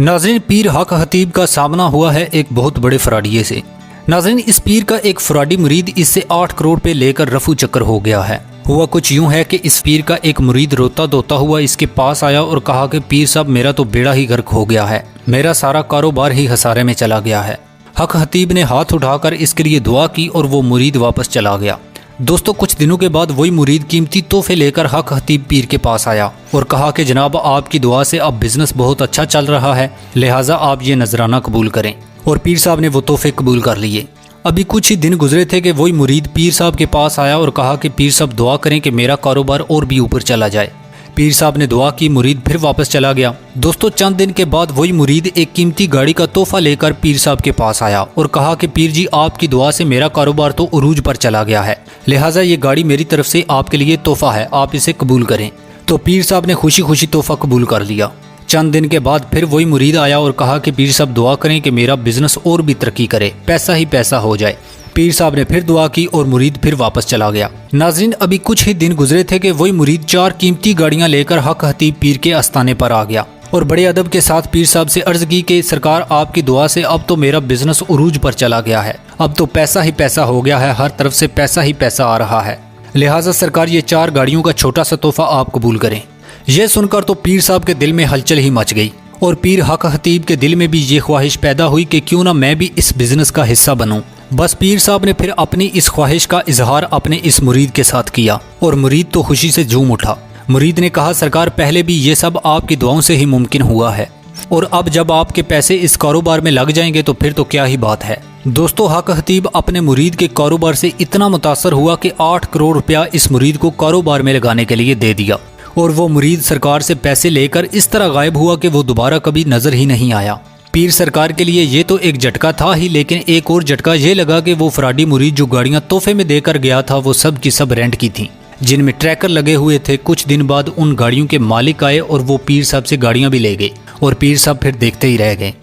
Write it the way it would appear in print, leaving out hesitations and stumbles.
नाज़रीन, पीर हक हतीब का सामना हुआ है एक बहुत बड़े फ्रॉडिये से। नाज़रीन, इस पीर का एक फ्रॉडी मुरीद इससे 8 करोड़ पे लेकर रफू चक्कर हो गया है। हुआ कुछ यूं है कि इस पीर का एक मुरीद रोता धोता हुआ इसके पास आया और कहा कि पीर साहब, मेरा तो बेड़ा ही गर्क हो गया है, मेरा सारा कारोबार ही खसारे में चला गया है। हक हतीब ने हाथ उठाकर इसके लिए दुआ की और वो मुरीद वापस चला गया। दोस्तों, कुछ दिनों के बाद वही मुरीद कीमती तोहफे लेकर हक हतीब पीर के पास आया और कहा कि जनाब, आपकी दुआ से अब बिजनेस बहुत अच्छा चल रहा है, लिहाजा आप ये नजराना कबूल करें। और पीर साहब ने वो तोहफे कबूल कर लिए। अभी कुछ ही दिन गुजरे थे कि वही मुरीद पीर साहब के पास आया और कहा कि पीर साहब, दुआ करें कि मेरा कारोबार और भी ऊपर चला जाए। पीर साहब ने दुआ की, मुरीद फिर वापस चला गया। दोस्तों, चंद दिन के बाद वही मुरीद एक कीमती गाड़ी का तोहफा लेकर पीर साहब के पास आया और कहा कि पीर जी, आपकी दुआ से मेरा कारोबार तो उरूज पर चला गया है, लिहाजा ये गाड़ी मेरी तरफ से आपके लिए तोहफा है, आप इसे कबूल करें। तो पीर साहब ने खुशी खुशी तोहफा कबूल कर लिया। चंद दिन के बाद फिर वही मुरीद आया और कहा कि पीर साहब, दुआ करें कि मेरा बिजनेस और भी तरक्की करे, पैसा ही पैसा हो जाए। पीर साहब ने फिर दुआ की और मुरीद फिर वापस चला गया। नाज़रीन, अभी कुछ ही दिन गुजरे थे कि वही मुरीद 4 कीमती गाड़ियां लेकर हक हतीब पीर के आस्थाने पर आ गया और बड़े अदब के साथ पीर साहब से अर्ज की कि सरकार, आपकी दुआ से अब तो मेरा बिजनेस उरूज पर चला गया है, अब तो पैसा ही पैसा हो गया है, हर तरफ से पैसा ही पैसा आ रहा है, लिहाजा सरकार ये 4 गाड़ियों का छोटा सा तोहफा आप कबूल करें। यह सुनकर तो पीर साहब के दिल में हलचल ही मच गई और पीर हक हतीब के दिल में भी ये ख्वाहिश पैदा हुई कि क्यों ना मैं भी इस बिजनेस का हिस्सा बनूं। बस पीर साहब ने फिर अपनी इस ख्वाहिश का इजहार अपने इस मुरीद के साथ किया और मुरीद तो खुशी से झूम उठा। मुरीद ने कहा, सरकार, पहले भी ये सब आपकी दुआओं से ही मुमकिन हुआ है और अब जब आपके पैसे इस कारोबार में लग जाएंगे तो फिर तो क्या ही बात है। दोस्तों, हक हतीब अपने मुरीद के कारोबार से इतना मुतासर हुआ कि 8 करोड़ रुपया इस मुरीद को कारोबार में लगाने के लिए दे दिया और वो मुरीद सरकार से पैसे लेकर इस तरह गायब हुआ कि वो दोबारा कभी नजर ही नहीं आया। पीर सरकार के लिए ये तो एक झटका था ही, लेकिन एक और झटका ये लगा कि वो फ्रॉडी मुरीद जो गाड़ियां तोहफे में देकर गया था वो सब की सब रेंट की थी, जिनमें ट्रैकर लगे हुए थे। कुछ दिन बाद उन गाड़ियों के मालिक आए और वो पीर साहब से गाड़ियां भी ले गए और पीर साहब फिर देखते ही रह गए।